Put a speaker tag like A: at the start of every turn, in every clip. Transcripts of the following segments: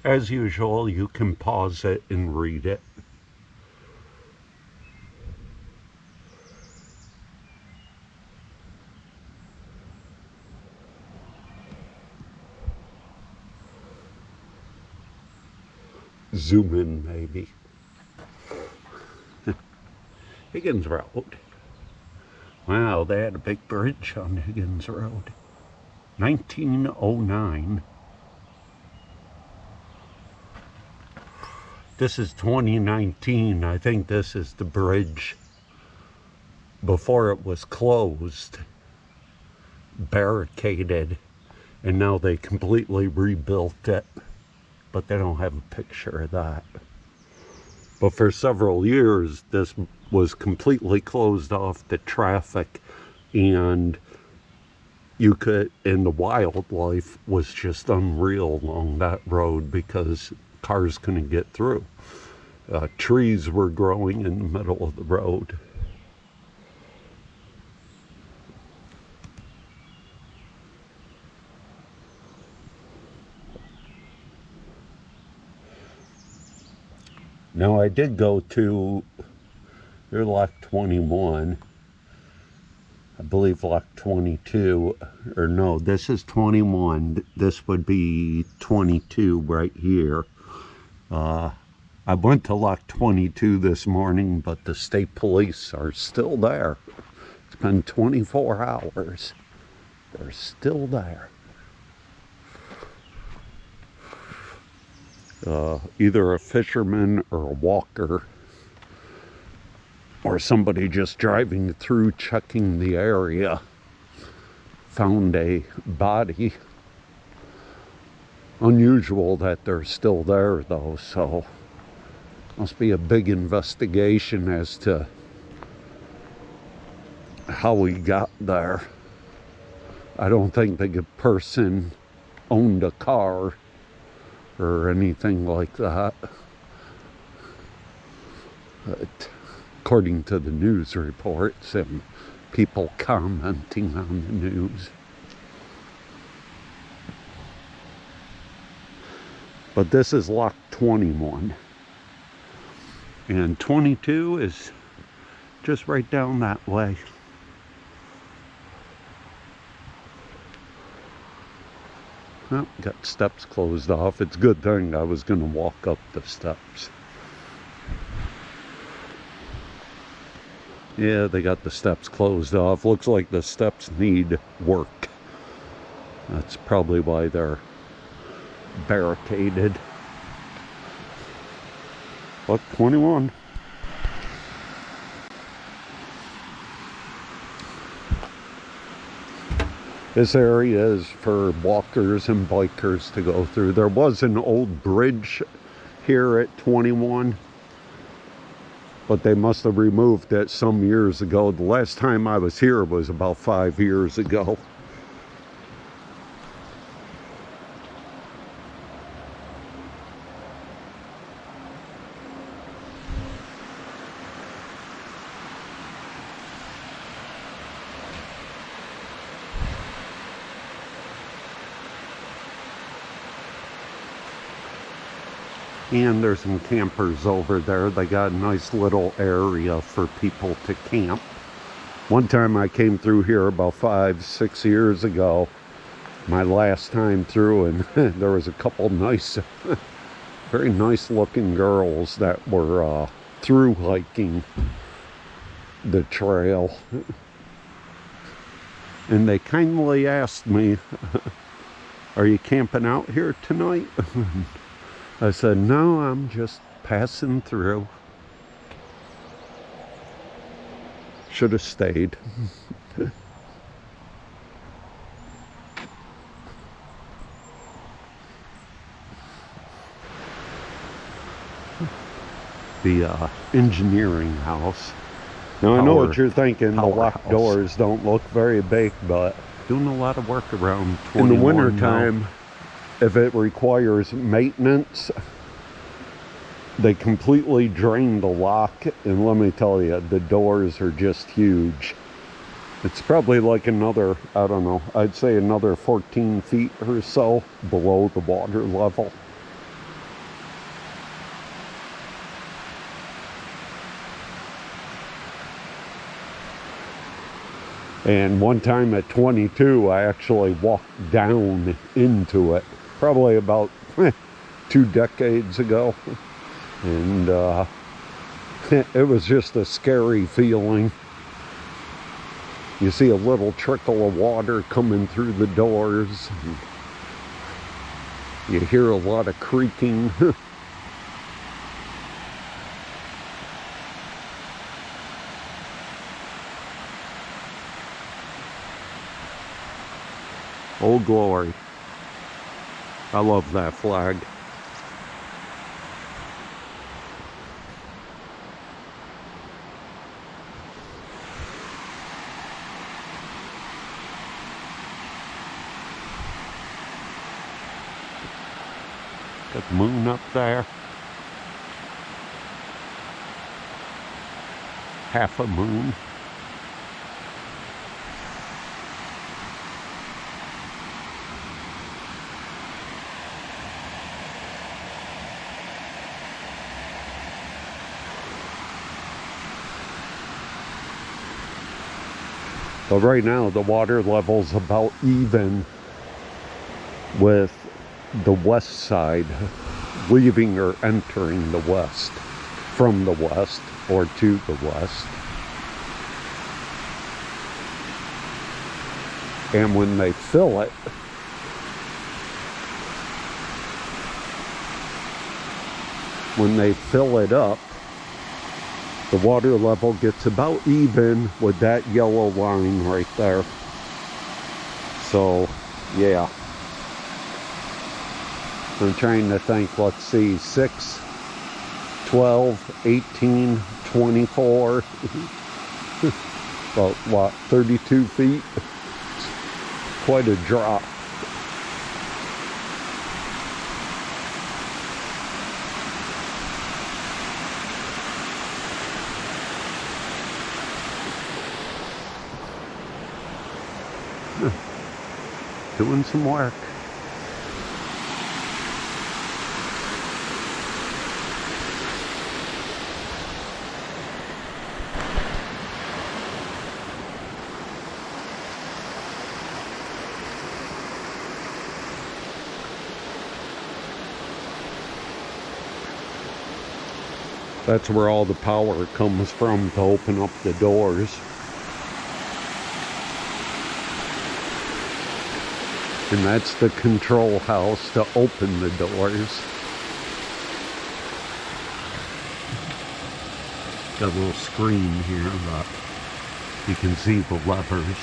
A: As usual, you can pause it and read it. Zoom in, maybe. Higgins Road. Wow, they had a big bridge on Higgins Road. 1909. This is 2019. I think this is the bridge before it was closed, barricaded, and now they completely rebuilt it. But they don't have a picture of that. But for several years, this was completely closed off to traffic, and you could, and the wildlife was just unreal along that road because cars couldn't get through. Trees were growing in the middle of the road. Now I did go to your Lock 21, I believe Lock 22, or no, this is 21, this would be 22 right here. I went to Lock 22 this morning, but the state police are still there. It's been 24 hours. They're still there. Either a fisherman or a walker or somebody just driving through checking the area found a body. Unusual that they're still there though, so must be a big investigation as to how he got there. I don't think the person owned a car or anything like that. But according to the news reports and people commenting on the news. But this is Lock 21. And 22 is just right down that way. Well, got steps closed off. It's a good thing I was going to walk up the steps. Yeah, they got the steps closed off. Looks like the steps need work. That's probably why they're barricaded. Look, 21. This area is for walkers and bikers to go through. There was an old bridge here at 21, but they must have removed it some years ago. The last time I was here was about 5 years ago. And there's some campers over there. They got a nice little area for people to camp. One time I came through here about 5-6 years ago, my last time through, and there was a couple nice, very nice looking girls that were through hiking the trail. And they kindly asked me, "Are you camping out here tonight?" I said, "No, I'm just passing through." Should have stayed. The engineering house. Now I know what you're thinking, the locked doors don't look very big, but doing a lot of work around 21 in the winter time. If it requires maintenance, they completely drain the lock, and let me tell you, the doors are just huge. It's probably like another, I don't know, I'd say another 14 feet or so below the water level. And one time at 22, I actually walked down into it, probably about 2 decades ago. And it was just a scary feeling. You see a little trickle of water coming through the doors. You hear a lot of creaking. Old Glory. I love that flag. Got the moon up there. Half a moon. But right now the water level's about even with the west side, leaving or entering the west, from the west or to the west. And when they fill it, up, the water level gets about even with that yellow line right there. So, yeah. I'm trying to think, let's see, 6, 12, 18, 24, about what, 32 feet? Quite a drop. Doing some work. That's where all the power comes from to open up the doors. And that's the control house to open the doors. Got a little screen here that you can see the levers.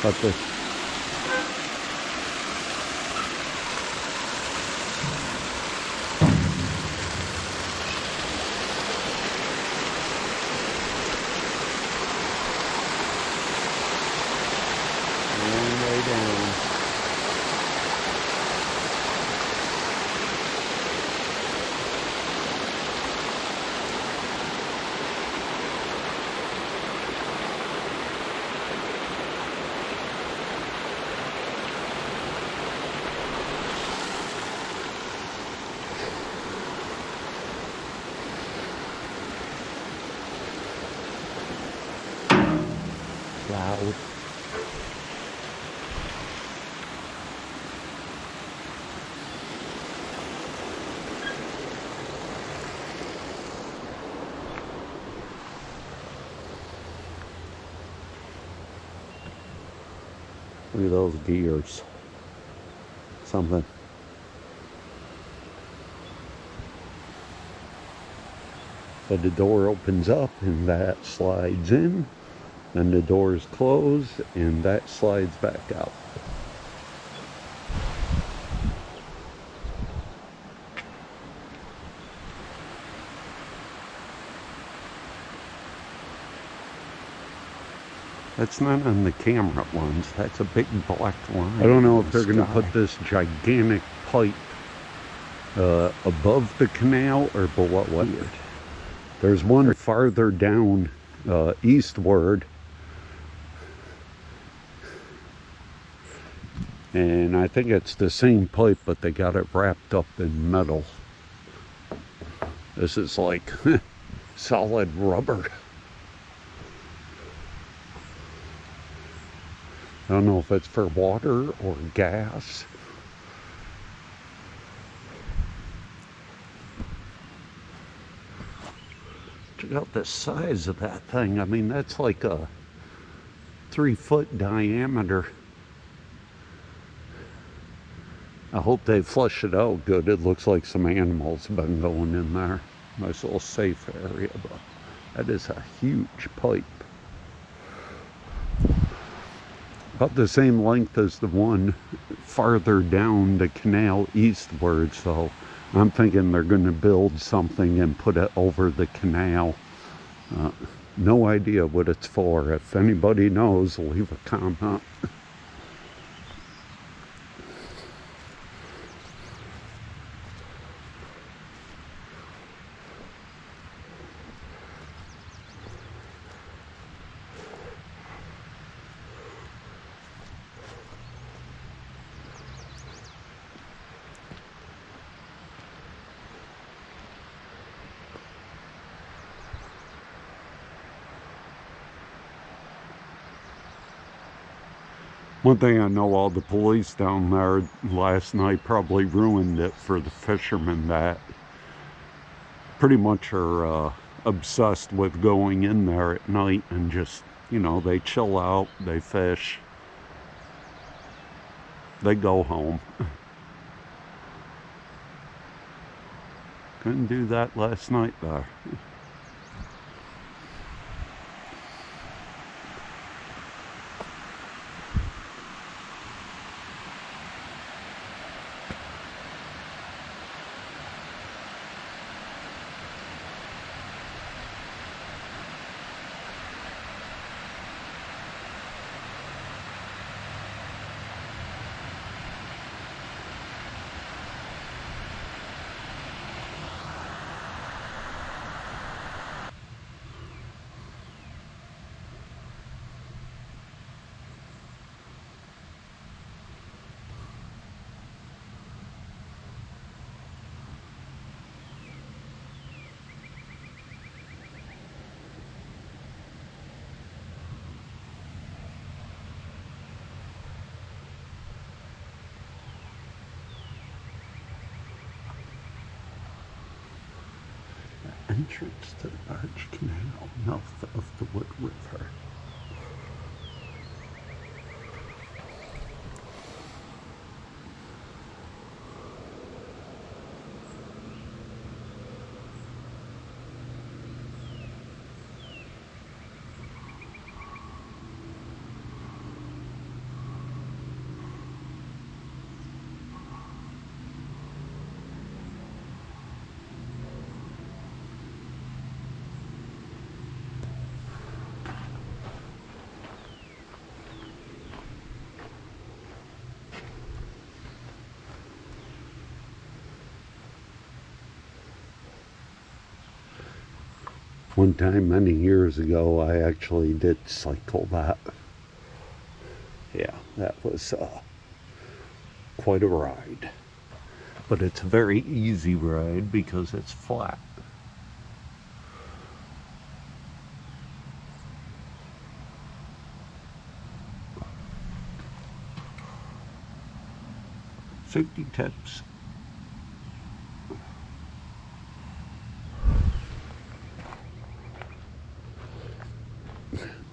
A: But the loud. Look at those gears. Something. But the door opens up and that slides in. Then the doors close and that slides back out. That's not on the camera lens. That's a big black line. I don't know if they're going to put this gigantic pipe above the canal or below it. There's one farther down eastward And I think it's the same pipe, but they got it wrapped up in metal. This is like solid rubber. I don't know if it's for water or gas. Check out the size of that thing. I mean, that's like a 3-foot diameter. I hope they flush it out good. It looks like some animals have been going in there. Nice little safe area, but that is a huge pipe. About the same length as the one farther down the canal eastward, so I'm thinking they're going to build something and put it over the canal. No idea what it's for. If anybody knows, leave a comment. One thing I know, all the police down there last night probably ruined it for the fishermen that pretty much are obsessed with going in there at night and just, you know, they chill out, they fish, they go home. Couldn't do that last night there. Entrance to the Barge Canal, mouth of the Wood River. One time, many years ago, I actually did cycle that. Yeah, that was quite a ride. But it's a very easy ride because it's flat. Safety tips.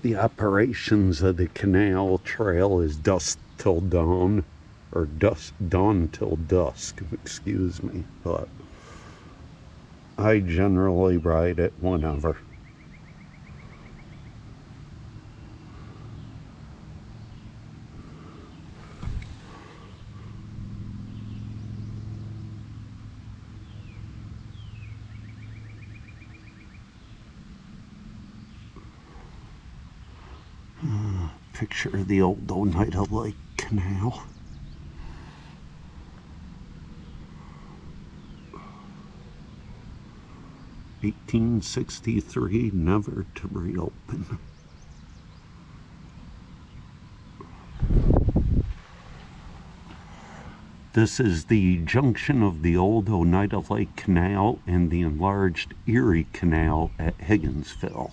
A: The operations of the canal trail is dusk till dawn, or dawn till dusk, excuse me, but I generally ride it whenever. Picture of the old Oneida Lake Canal. (1863), never to reopen. This is the junction of the old Oneida Lake Canal and the enlarged Erie Canal at Higginsville.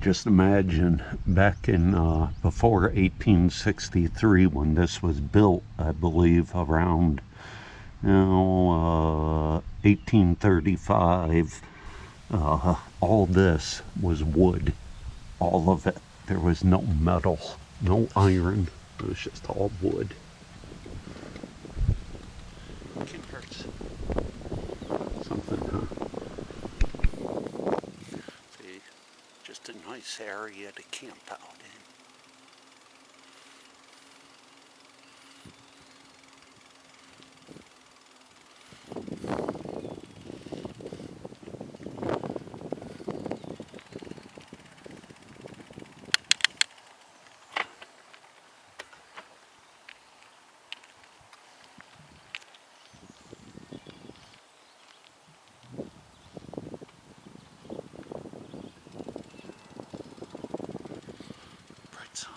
A: Just imagine back in before 1863 when this was built, I believe around 1835, all this was wood, all of it. There was no metal, no iron, it was just all wood. Something, huh? See, just a nice area to camp out in. Sun.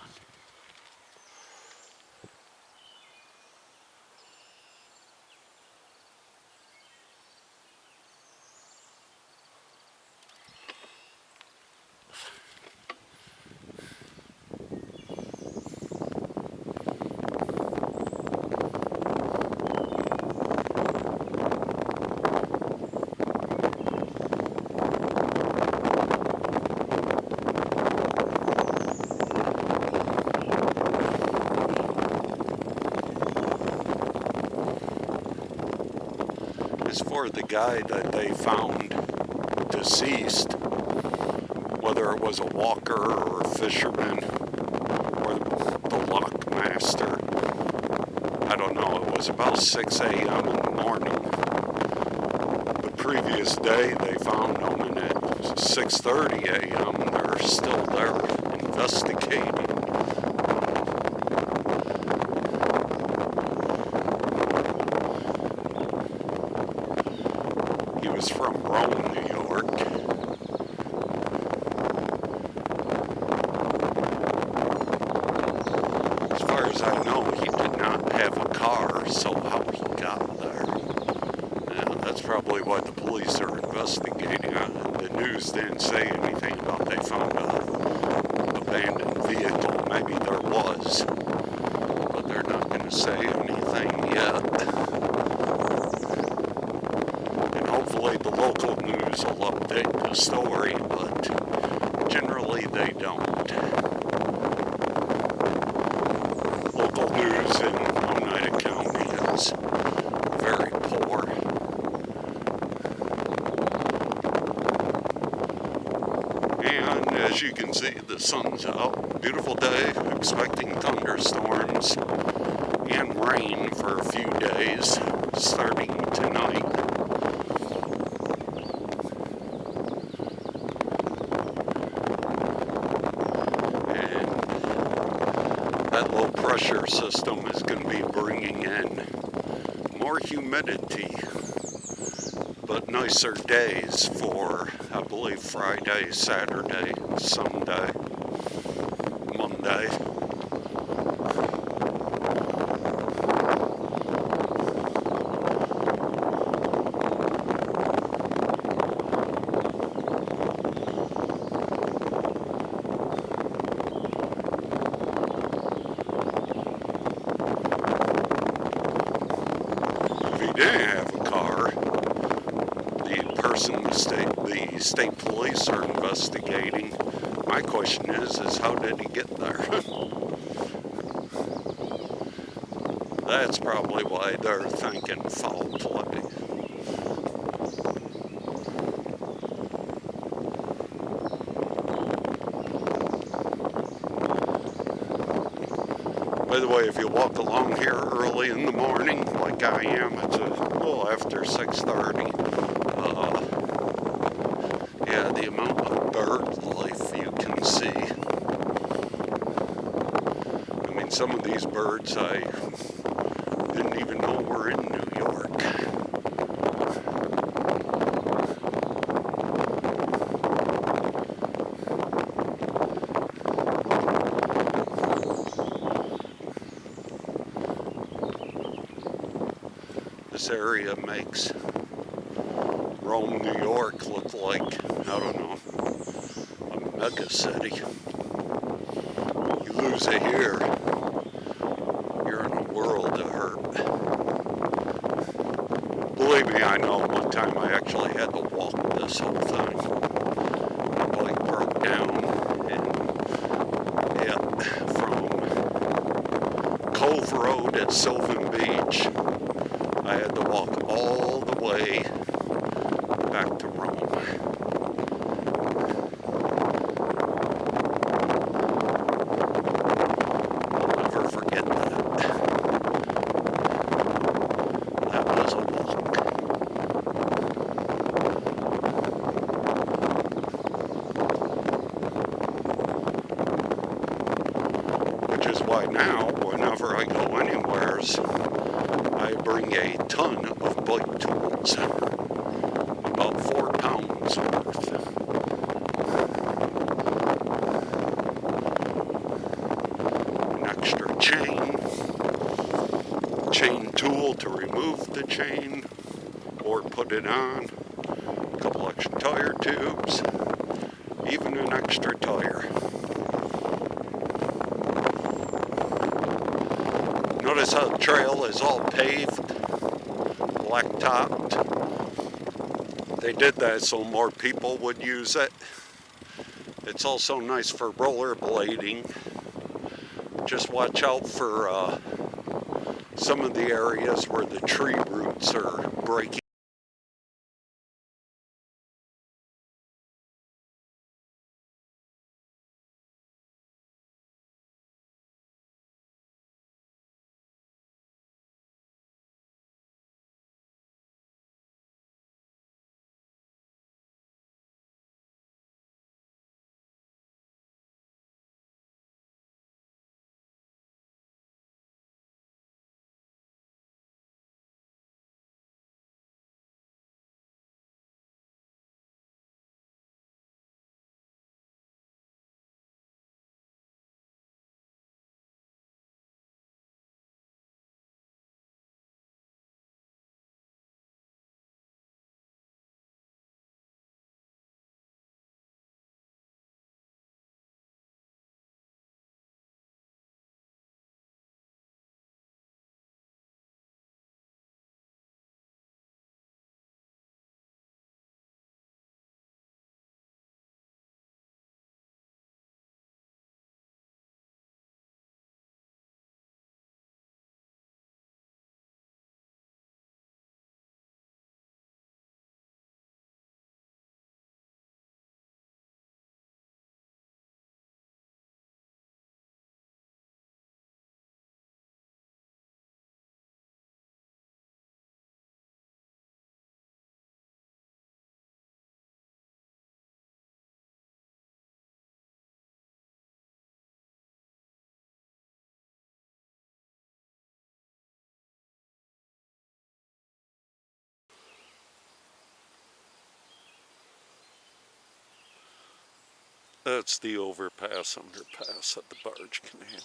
A: As for the guy that they found deceased, whether it was a walker or a fisherman or the lock master, I don't know, it was about 6 a.m. in the morning. The previous day they found him, and at 6:30 a.m. they're still there investigating. He was from Rome, New York. As far as I know, he did not have a car, so how he got there. That's probably why the police are investigating. The news didn't say anything about they found an abandoned vehicle. Maybe there was, but they're not going to say anything yet. Hopefully the local news will update the story, but generally they don't. Local news in Oneida County is very poor. And as you can see, the sun's out. Beautiful day, expecting thunderstorms and rain for a few days, starting tonight. That low pressure system is going to be bringing in more humidity, but nicer days for, I believe, Friday, Saturday, Sunday, Monday. Didn't have a car. The state police are investigating. My question is how did he get there? That's probably why they're thinking foul play. By the way, if you walk along here early in the morning, like I am, it's a little after 6:30. Yeah, the amount of bird life you can see. I mean, some of these birds I didn't even know were in New York. this area makes Rome, New York look like, I don't know, a mega city. You lose it here, you're in a world of hurt. Believe me, I know. One time I actually had to walk this whole thing. My bike broke down, and yeah, from Cove Road at Sylvan Beach, I had to walk all the way back to Rome. I'll never forget that. That was a walk. Which is why now, whenever I go anywheres, I bring a ton of bike tools. About 4 pounds worth. An extra chain tool to remove the chain or put it on, a couple extra tire tubes, even an extra tire. Notice how the trail is all paved, black-topped. They did that so more people would use it. It's also nice for rollerblading. Just watch out for some of the areas where the tree roots are breaking. That's the overpass, underpass at the Barge Canal.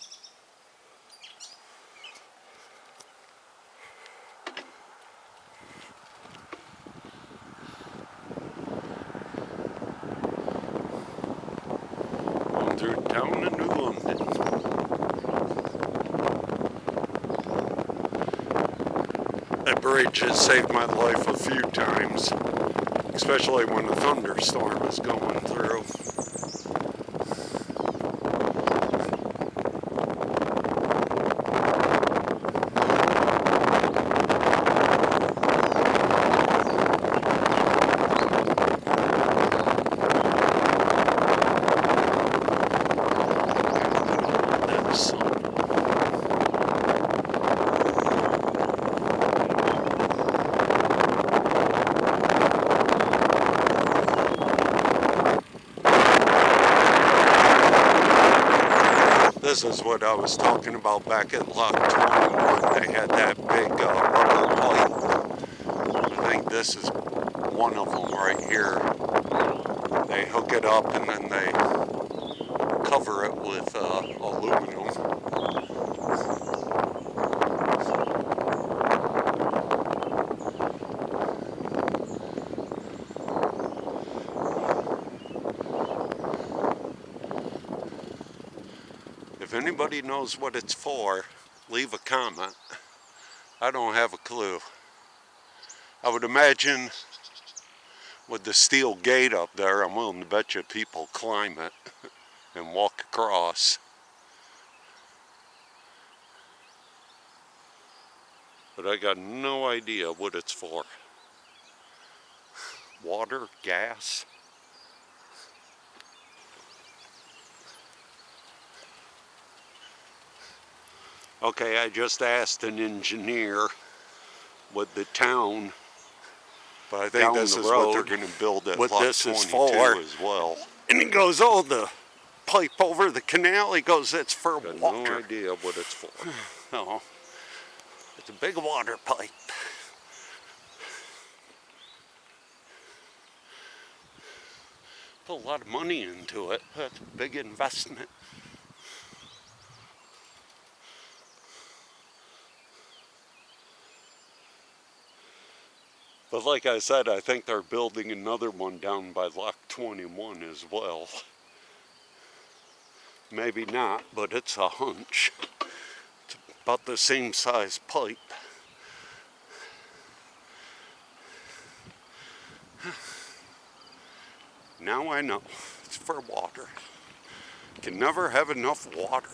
A: Going through town in New London. That bridge has saved my life a few times, especially when a thunderstorm is going through. This is what I was talking about back at Lock 20 when they had that big rubber pipe. I think this is one of them right here. They hook it up and then they cover it with aluminum. If anybody knows what it's for, leave a comment. I don't have a clue. I would imagine with the steel gate up there, I'm willing to bet you people climb it and walk across. But I got no idea what it's for. Water, gas. Okay, I just asked an engineer with the town, but I think this is what they're going to build at Lot 22 as well. And he goes, oh, the pipe over the canal, he goes, it's for water. No idea what it's for. No, it's a big water pipe. Put a lot of money into it. That's a big investment. But like I said, I think they're building another one down by Lock 21 as well. Maybe not, but it's a hunch. It's about the same size pipe. Now I know. It's for water. Can never have enough water.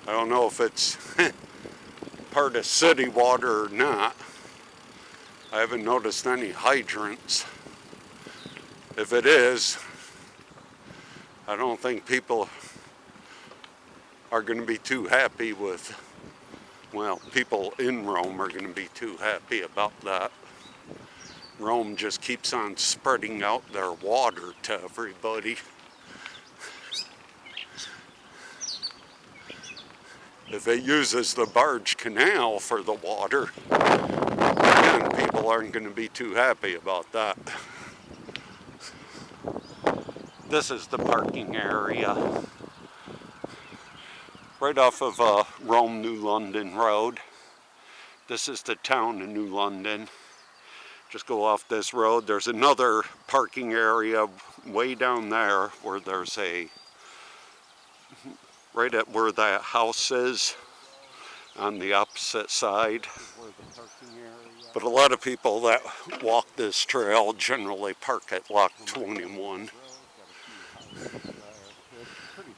A: I don't know if it's part of city water or not. I haven't noticed any hydrants. If it is, I don't think people are going to be too happy with, well, people in Rome are going to be too happy about that. Rome just keeps on spreading out their water to everybody. If it uses the Barge Canal for the water, then people aren't going to be too happy about that. This is the parking area right off of Rome, New London Road. This is the town of New London. Just go off this road. There's another parking area way down there where there's a, right at where that house is on the opposite side. But a lot of people that walk this trail generally park at Lock 21.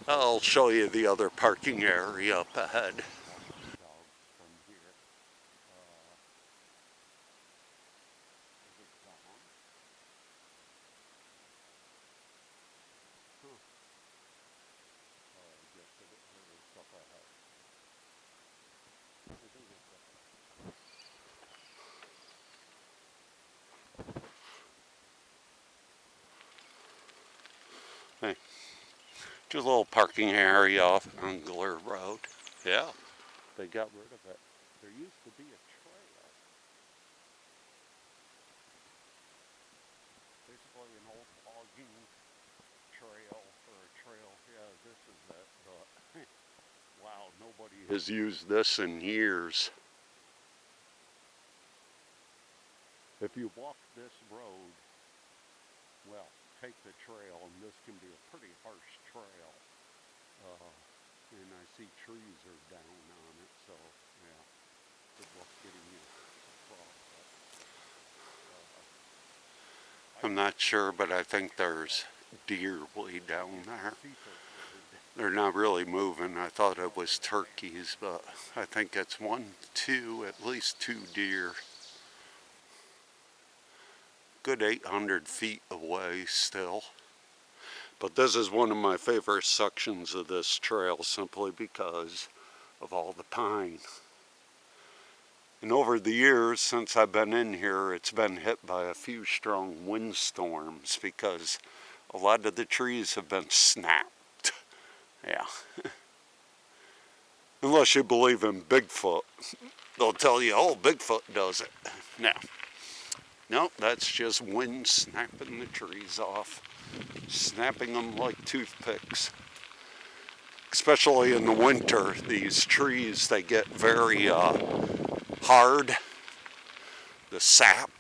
A: I'll show you the other parking area up ahead. Hey, just a little parking area off on Glur Road. Yeah, they got rid of it. There used to be a trail. Basically an old logging trail or a trail. Yeah, this is it. But wow, nobody has used this in years. If you walk this road, well, take the trail, and this can be a pretty harsh trail. And I see trees are down on it, so yeah, good luck getting you across. I'm not sure, but I think there's deer way down there. They're not really moving. I thought it was turkeys, but I think it's at least two deer. Good 800 feet away still. But this is one of my favorite sections of this trail simply because of all the pine. And over the years since I've been in here, it's been hit by a few strong windstorms because a lot of the trees have been snapped. Yeah. Unless you believe in Bigfoot. They'll tell you, oh, Bigfoot does it. No. Nope, that's just wind snapping the trees off. Snapping them like toothpicks. Especially in the winter, these trees, they get very hard. The sap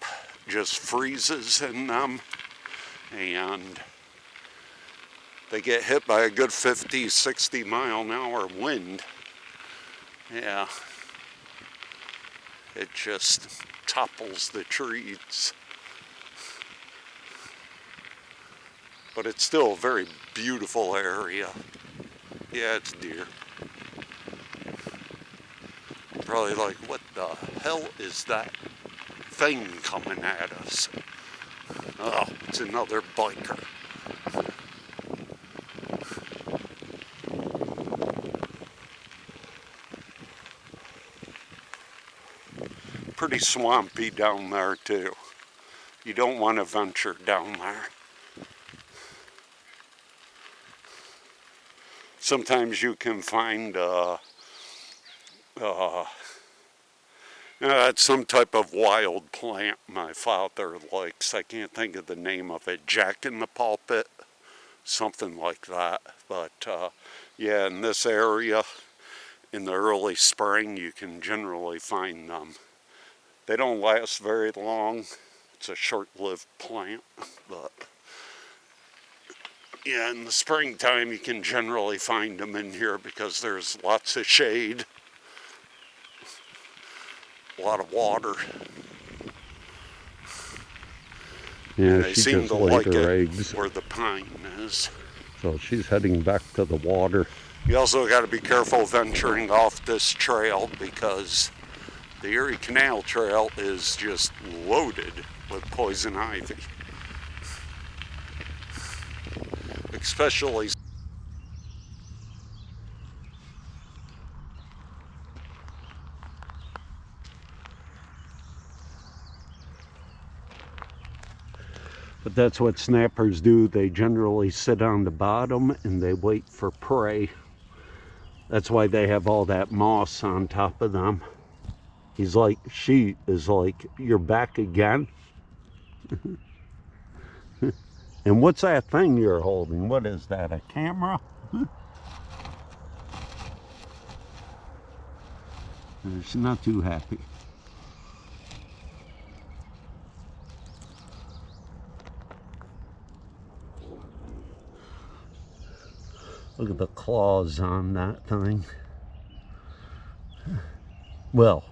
A: just freezes in them, and they get hit by a good 50, 60 mile an hour wind. Yeah, it just topples the trees. But it's still a very beautiful area. Yeah, it's deer. Probably like, what the hell is that thing coming at us? Oh, it's another biker. Pretty swampy down there too. You don't want to venture down there. Sometimes you can find some type of wild plant my father likes. I can't think of the name of it. Jack in the pulpit, something like that. But yeah, in this area, in the early spring, you can generally find them. They don't last very long. It's a short-lived plant, but yeah, in the springtime you can generally find them in here because there's lots of shade, a lot of water. Yeah, they seem to like it eggs where the pine is. So she's heading back to the water. You also got to be careful venturing off this trail because the Erie Canal Trail is just loaded with poison ivy. Especially but that's what snappers do. They generally sit on the bottom and they wait for prey. That's why they have all that moss on top of them. She is like, you're back again? And what's that thing you're holding? What is that, a camera? She's not too happy. Look at the claws on that thing. Well,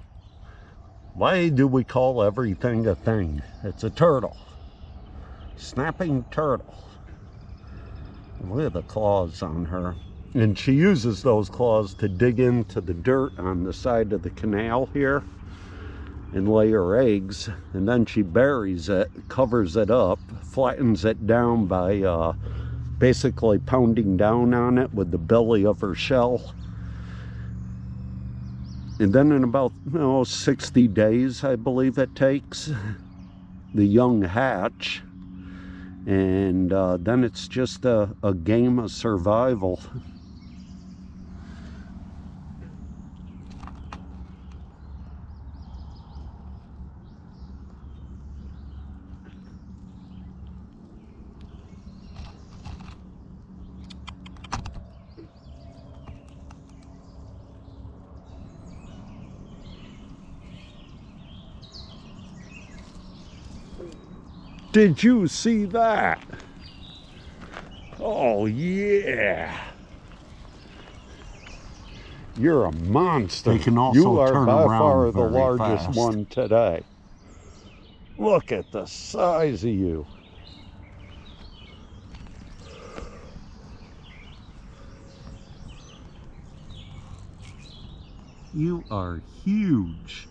A: why do we call everything a thing? It's a turtle. Snapping turtle. Look at the claws on her. And she uses those claws to dig into the dirt on the side of the canal here and lay her eggs. And then she buries it, covers it up, flattens it down by basically pounding down on it with the belly of her shell. And then in about 60 days, I believe it takes, the young hatch. And then it's just a game of survival. Did you see that? Oh yeah. You're a monster. They can also you are turn by far the largest fast. One today. Look at the size of you. You are huge.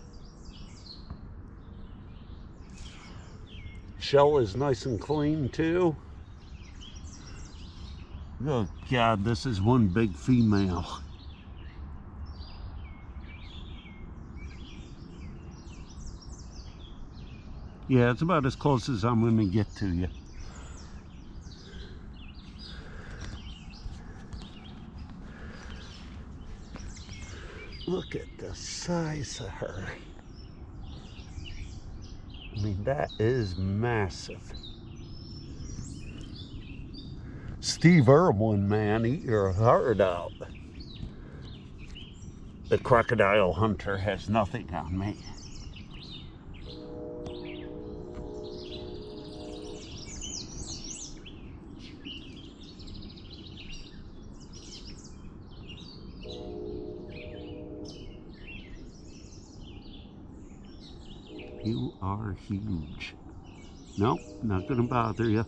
A: Shell is nice and clean too. Oh God, this is one big female. Yeah, it's about as close as I'm going to get to you. Look at the size of her. I mean, that is massive. Steve Irwin, man, eat your heart out. The crocodile hunter has nothing on me. You are huge. Nope, not gonna bother you.